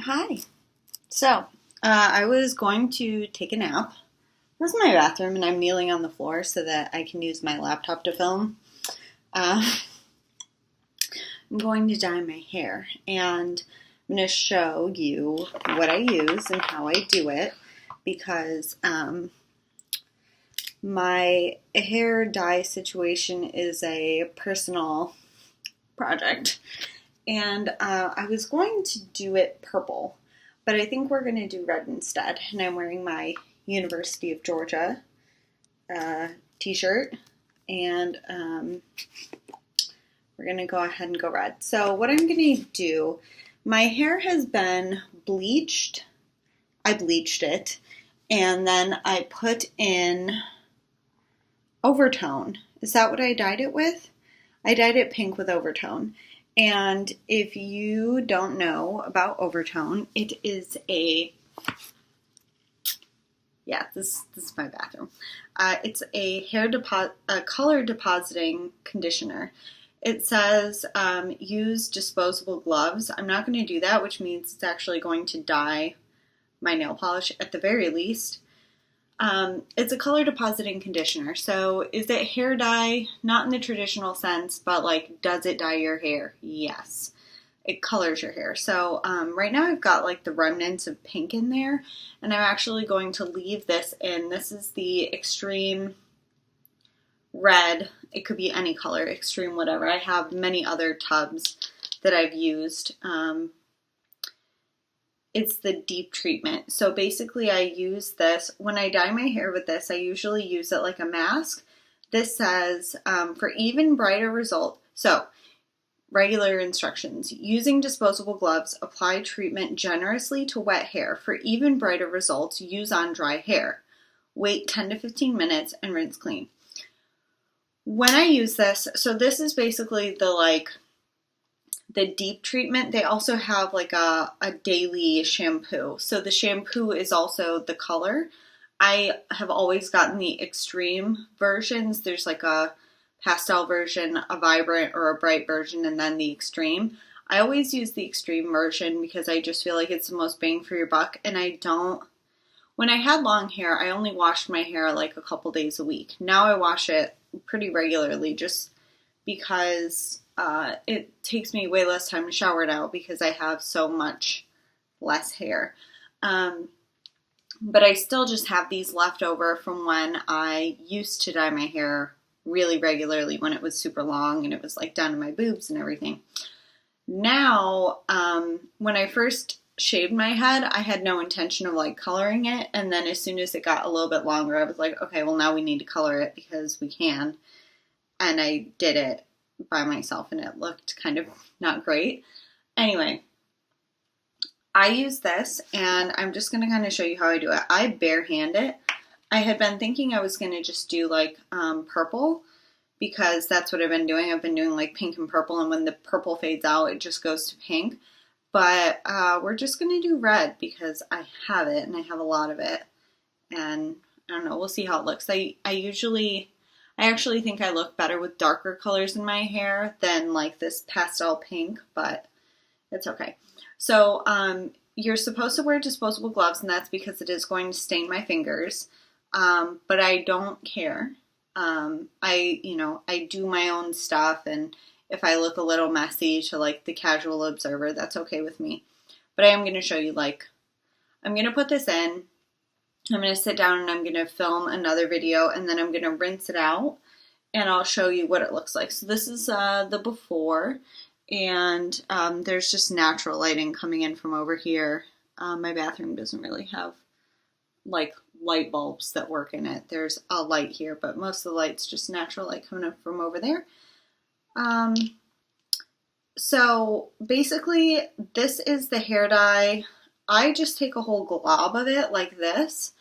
Hi. I was going to take a nap. This is my bathroom, and I'm kneeling on the floor so that I can use my laptop to film. Uh, I'm going to dye my hair, and I'm going to show you what I use and how I do it because my hair dye situation is a personal project. And I was going to do it purple, but I think we're going to do red instead. And I'm wearing my University of Georgia t-shirt, and we're going to go ahead and go red. So what I'm going to do, my hair has been bleached. I bleached it, and then I put in Overtone. Is that what I dyed it with? I dyed it pink with Overtone. And if you don't know about Overtone, it is this is my bathroom. It's a color depositing conditioner. It says use disposable gloves. I'm not going to do that, which means it's actually going to dye my nail polish at the very least. It's a color depositing conditioner. So is it hair dye? Not in the traditional sense, but like, does it dye your hair? Yes. It colors your hair. So right now I've got like the remnants of pink in there, and I'm actually going to leave this in. This is the extreme red. It could be any color, extreme whatever. I have many other tubs that I've used. It's the deep treatment. So basically I use this, when I dye my hair with this, I usually use it like a mask. This says, for even brighter result, so regular instructions, using disposable gloves, apply treatment generously to wet hair. For even brighter results, use on dry hair. Wait 10 to 15 minutes and rinse clean. When I use this, so this is basically the deep treatment. They also have like a daily shampoo. So the shampoo is also the color. I have always gotten the extreme versions. There's like a pastel version, a vibrant or a bright version, and then the extreme. I always use the extreme version because I just feel like it's the most bang for your buck. And when I had long hair, I only washed my hair like a couple days a week. Now I wash it pretty regularly just because it takes me way less time to shower now because I have so much less hair. But I still just have these left over from when I used to dye my hair really regularly when it was super long and it was like down to my boobs and everything. Now, when I first shaved my head, I had no intention of like coloring it. And then as soon as it got a little bit longer, I was like, okay, well now we need to color it because we can. And I did it by myself and it looked kind of not great. Anyway, I use this and I'm just going to kind of show you how I do it. I barehand it. I had been thinking I was going to just do like purple because that's what I've been doing. I've been doing like pink and purple, and when the purple fades out, it just goes to pink. But we're just going to do red because I have it and I have a lot of it. And I don't know, we'll see how it looks. I actually think I look better with darker colors in my hair than like this pastel pink, but it's okay. So you're supposed to wear disposable gloves, and that's because it is going to stain my fingers. But I don't care. I do my own stuff, and if I look a little messy to like the casual observer, that's okay with me. But I am going to show you, I'm going to put this in. I'm going to sit down and I'm going to film another video, and then I'm going to rinse it out and I'll show you what it looks like. So this is the before, and there's just natural lighting coming in from over here. My bathroom doesn't really have like light bulbs that work in it. There's a light here, but most of the light's just natural light coming up from over there. So basically this is the hair dye. I just take a whole glob of it like this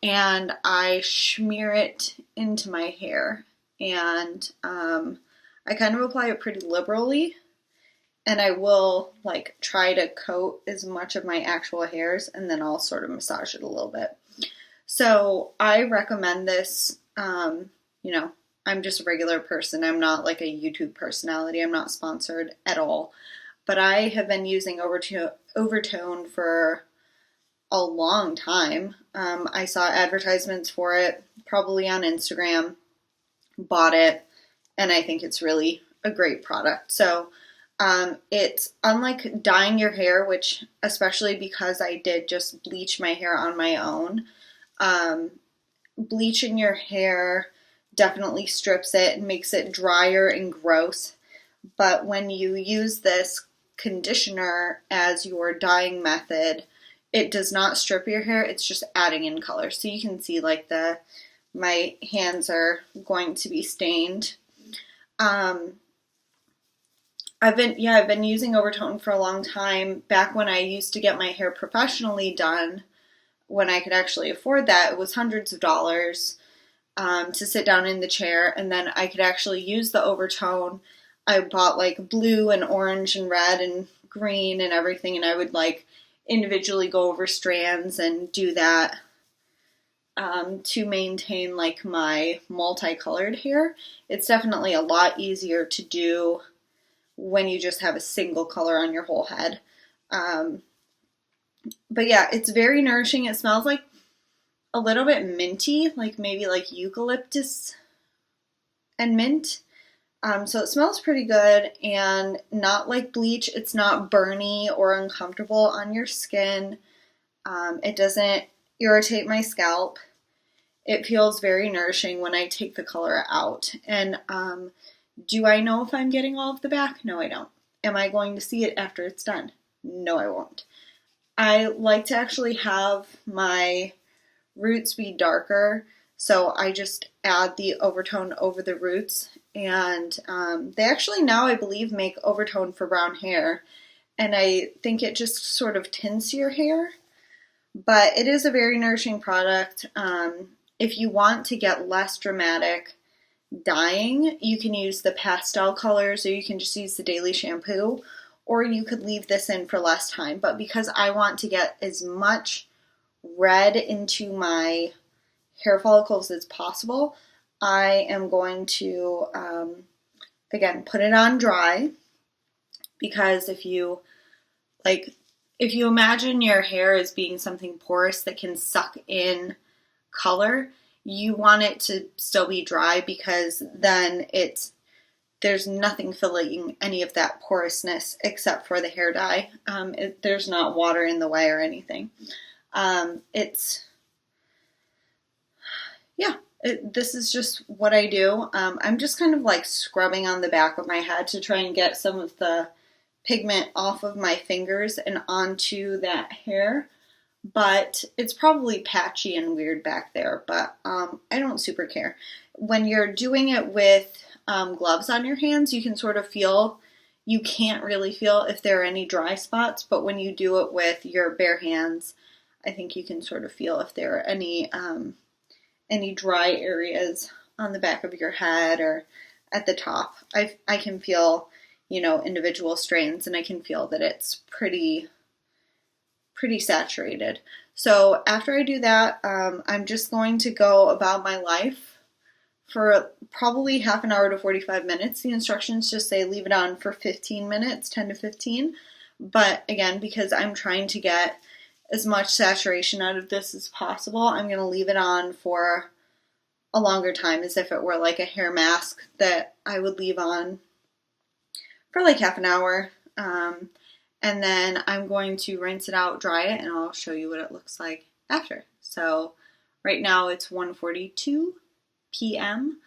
and I smear it into my hair, and I kind of apply it pretty liberally, and I will like try to coat as much of my actual hairs, and then I'll sort of massage it a little bit. So I recommend this. I'm just a regular person. I'm not like a YouTube personality. I'm not sponsored at all. but I have been using Overtone for a long time. I saw advertisements for it probably on Instagram, bought it, and I think it's really a great product. So it's unlike dyeing your hair, which, especially because I did just bleach my hair on my own, bleaching your hair definitely strips it and makes it drier and gross. But when you use this conditioner as your dyeing method, it does not strip your hair, it's just adding in color. So you can see like my hands are going to be stained. I've been using Overtone for a long time. Back when I used to get my hair professionally done, when I could actually afford that, it was hundreds of dollars to sit down in the chair, and then I could actually use the Overtone. I bought like blue and orange and red and green and everything, and I would like individually go over strands and do that to maintain like my multicolored hair. It's definitely a lot easier to do when you just have a single color on your whole head. But yeah, it's very nourishing. It smells like a little bit minty, like maybe like eucalyptus and mint. So it smells pretty good and not like bleach. It's not burny or uncomfortable on your skin. It doesn't irritate my scalp. It feels very nourishing when I take the color out. And do I know if I'm getting all of the back? No, I don't. Am I going to see it after it's done? No, I won't. I like to actually have my roots be darker, so I just add the Overtone over the roots. And they actually now, I believe, make Overtone for brown hair, and I think it just sort of tints your hair. But it is a very nourishing product. If you want to get less dramatic dyeing, you can use the pastel colors, or you can just use the daily shampoo, or you could leave this in for less time. But because I want to get as much red into my hair follicles as possible, I am going to, again, put it on dry, because if you imagine your hair as being something porous that can suck in color, you want it to still be dry, because then there's nothing filling any of that porousness except for the hair dye. There's not water in the way or anything. This is just what I do. I'm just kind of like scrubbing on the back of my head to try and get some of the pigment off of my fingers and onto that hair. But it's probably patchy and weird back there, but I don't super care. When you're doing it with gloves on your hands, you can sort of feel, you can't really feel if there are any dry spots, but when you do it with your bare hands, I think you can sort of feel if there are any dry areas on the back of your head or at the top. I can feel, individual strands, and I can feel that it's pretty saturated. So after I do that, I'm just going to go about my life for probably half an hour to 45 minutes. The instructions just say leave it on for 15 minutes, 10 to 15. But again, because I'm trying to get as much saturation out of this as possible, I'm going to leave it on for a longer time, as if it were like a hair mask that I would leave on for like half an hour. And then I'm going to rinse it out, dry it, and I'll show you what it looks like after. So right now it's 1:42 p.m.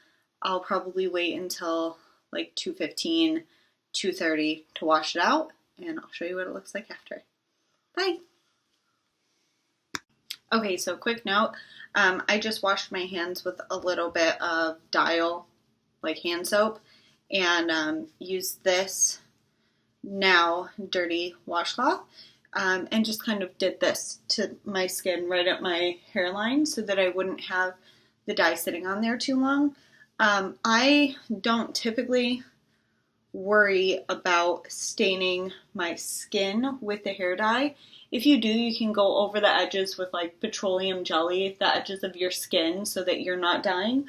I'll probably wait until like 2:15, 2:30 to wash it out, and I'll show you what it looks like after. Bye! Okay, so quick note, I just washed my hands with a little bit of Dial, like hand soap, and used this now dirty washcloth, and just kind of did this to my skin right at my hairline so that I wouldn't have the dye sitting on there too long. I don't typically worry about staining my skin with the hair dye. If you do, you can go over the edges with like petroleum jelly, the edges of your skin, so that you're not dyeing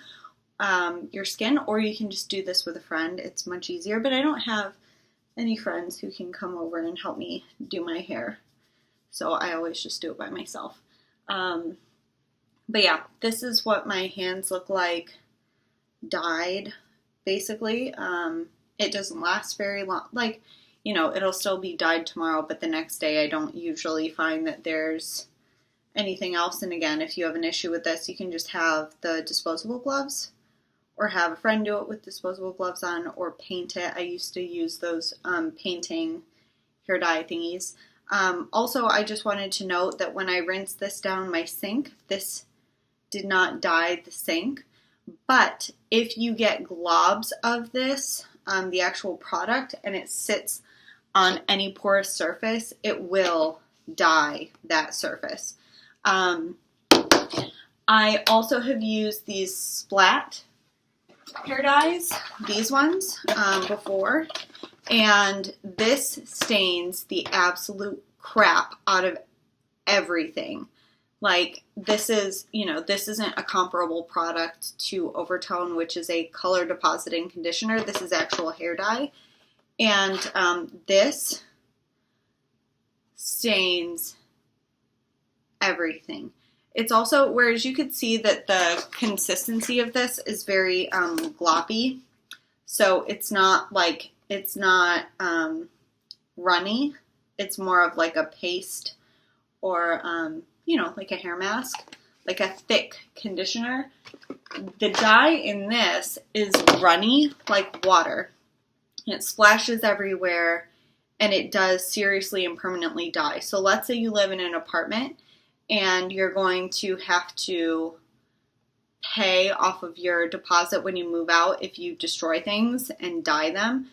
your skin, or you can just do this with a friend. It's much easier, but I don't have any friends who can come over and help me do my hair. So I always just do it by myself. But yeah, this is what my hands look like dyed, basically. It doesn't last very long. Like, you know, it'll still be dyed tomorrow, but the next day I don't usually find that there's anything else. And again, if you have an issue with this, you can just have the disposable gloves or have a friend do it with disposable gloves on or paint it. I used to use those painting hair dye thingies. Also, I just wanted to note that when I rinsed this down my sink, this did not dye the sink. But if you get globs of this, the actual product, and it sits on any porous surface, it will dye that surface. I also have used these Splat hair dyes, these ones, before, and this stains the absolute crap out of everything. Like, this is, you know, this isn't a comparable product to Overtone, which is a color depositing conditioner. This is actual hair dye. And this stains everything. It's also, whereas you could see that the consistency of this is very gloppy. So it's not like, it's not runny. It's more of like a paste or, you know, like a hair mask, like a thick conditioner. The dye in this is runny like water. It splashes everywhere, and it does seriously and permanently dye. So let's say you live in an apartment and you're going to have to pay off of your deposit when you move out if you destroy things and dye them.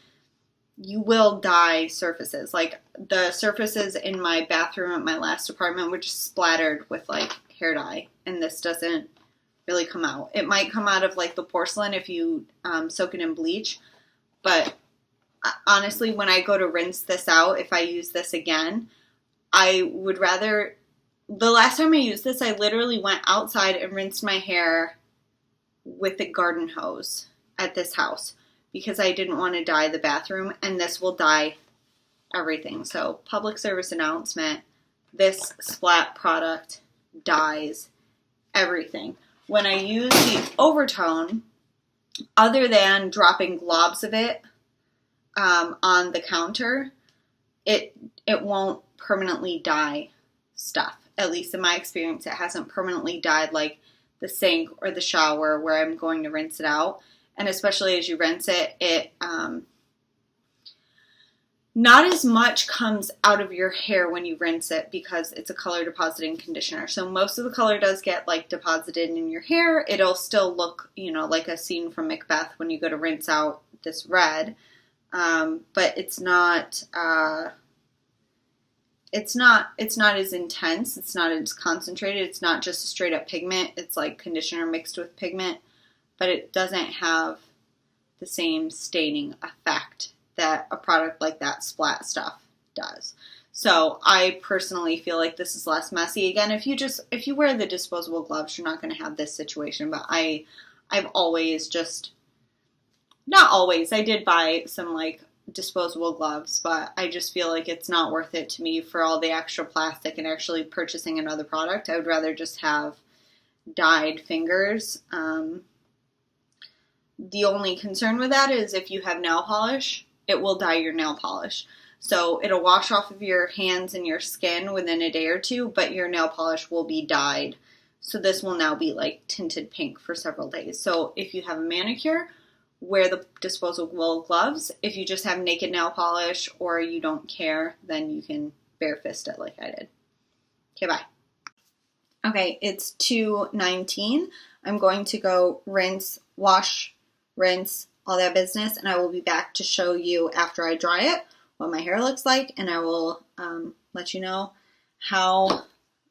You will dye surfaces. Like, the surfaces in my bathroom at my last apartment were just splattered with like hair dye, and this doesn't really come out. It might come out of like the porcelain if you soak it in bleach, but honestly, when I go to rinse this out, if I use this again, I would rather, the last time I used this, I literally went outside and rinsed my hair with a garden hose at this house because I didn't want to dye the bathroom, and this will dye everything. So, public service announcement, this Splat product dyes everything. When I use the Overtone, other than dropping globs of it on the counter, it won't permanently dye stuff. At least in my experience, it hasn't permanently dyed like the sink or the shower where I'm going to rinse it out. And especially as you rinse it, not as much comes out of your hair when you rinse it because it's a color depositing conditioner. So most of the color does get like deposited in your hair. It'll still look, you know, like a scene from Macbeth when you go to rinse out this red. But it's not as intense. It's not as concentrated. It's not just a straight up pigment. It's like conditioner mixed with pigment, but it doesn't have the same staining effect that a product like that Splat stuff does. So I personally feel like this is less messy. Again, if you wear the disposable gloves, you're not going to have this situation, but I've always just, not always, I did buy some like disposable gloves, but I just feel like it's not worth it to me for all the extra plastic and actually purchasing another product. I would rather just have dyed fingers. The only concern with that is if you have nail polish, it will dye your nail polish. So it'll wash off of your hands and your skin within a day or two, but your nail polish will be dyed. So this will now be like tinted pink for several days. So if you have a manicure, wear the disposable gloves. If you just have naked nail polish or you don't care, then you can bare fist it like I did. Okay, bye. Okay, it's 2:19. I'm going to go wash, rinse, all that business, and I will be back to show you after I dry it what my hair looks like, and I will let you know how,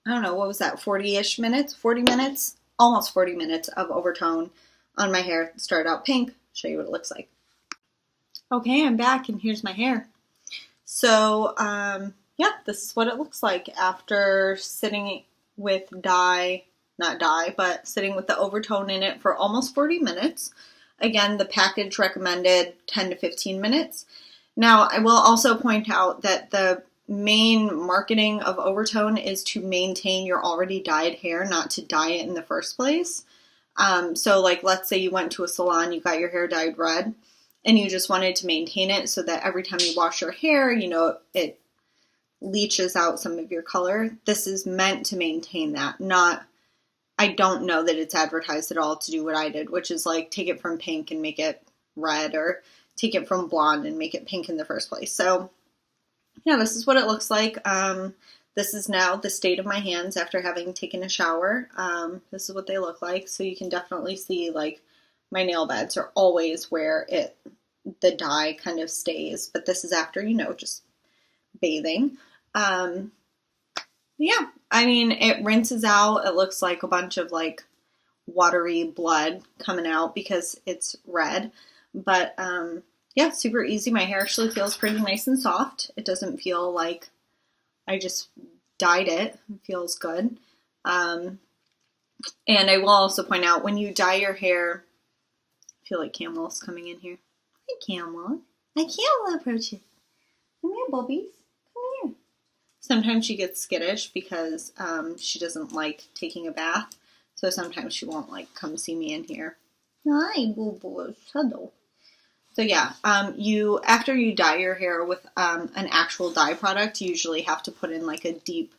I don't know, what was that, 40-ish minutes, 40 minutes, almost 40 minutes of Overtone on my hair. Start out pink, show you what it looks like. Okay, I'm back, and here's my hair. So, yeah, this is what it looks like after sitting with sitting with the Overtone in it for almost 40 minutes. Again, the package recommended 10 to 15 minutes. Now, I will also point out that the main marketing of Overtone is to maintain your already dyed hair, not to dye it in the first place. So like, let's say you went to a salon, you got your hair dyed red, and you just wanted to maintain it so that every time you wash your hair, you know, it leaches out some of your color. This is meant to maintain that, not, I don't know that it's advertised at all to do what I did, which is like take it from pink and make it red, or take it from blonde and make it pink in the first place. So yeah, this is what it looks like. This is now the state of my hands after having taken a shower. This is what they look like. So you can definitely see like my nail beds are always where the dye kind of stays. But this is after, you know, just bathing. Yeah, I mean, it rinses out. It looks like a bunch of like watery blood coming out because it's red. But yeah, super easy. My hair actually feels pretty nice and soft. It doesn't feel like I just dyed it. It feels good. And I will also point out, when you dye your hair, I feel like Camel's coming in here. Hi, Camel. Hi, Camel, approach it. Come here, Bubbies. Come here. Sometimes she gets skittish because she doesn't like taking a bath. So sometimes she won't like come see me in here. Hi, boo-boo. Hello. So yeah, after you dye your hair with an actual dye product, you usually have to put in like a deep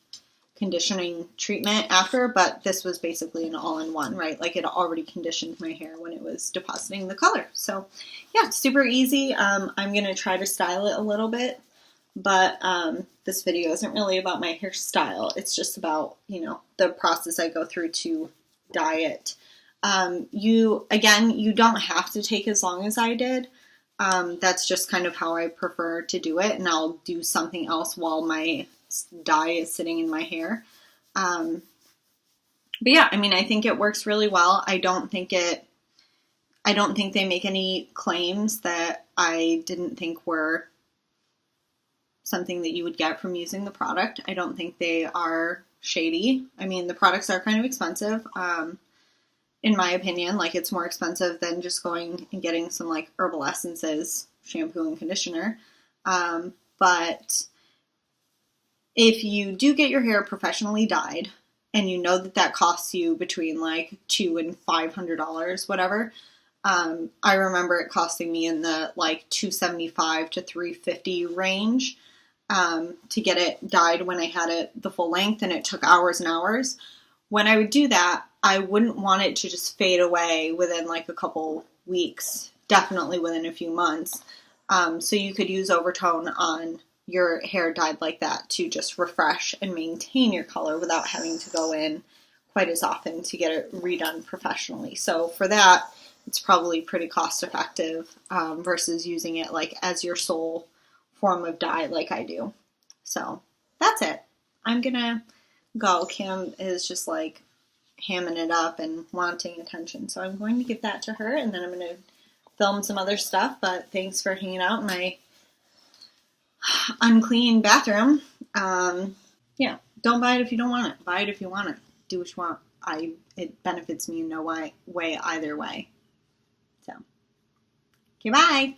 conditioning treatment after, but this was basically an all-in-one, right? Like it already conditioned my hair when it was depositing the color. So yeah, super easy. I'm going to try to style it a little bit, but this video isn't really about my hairstyle. It's just about, you know, the process I go through to dye it. You don't have to take as long as I did. That's just kind of how I prefer to do it, and I'll do something else while my dye is sitting in my hair. But yeah, I mean, I think it works really well. I don't think they make any claims that I didn't think were something that you would get from using the product. I don't think they are shady. I mean, the products are kind of expensive. In my opinion, like it's more expensive than just going and getting some like herbal essences, shampoo and conditioner. But if you do get your hair professionally dyed, and you know that that costs you between like $200 and $500, whatever. I remember it costing me in the like $275 to $350 range to get it dyed when I had it the full length, and it took hours and hours. When I would do that, I wouldn't want it to just fade away within like a couple weeks, definitely within a few months. So you could use Overtone on your hair dyed like that to just refresh and maintain your color without having to go in quite as often to get it redone professionally. So for that, it's probably pretty cost effective versus using it like as your sole form of dye like I do. So that's it. I'm gonna go. Kim is just like hamming it up and wanting attention. So I'm going to give that to her, and then I'm going to film some other stuff. But thanks for hanging out in my unclean bathroom. Yeah, don't buy it if you don't want it. Buy it if you want it. Do what you want. It benefits me in no way either way. So, okay, bye.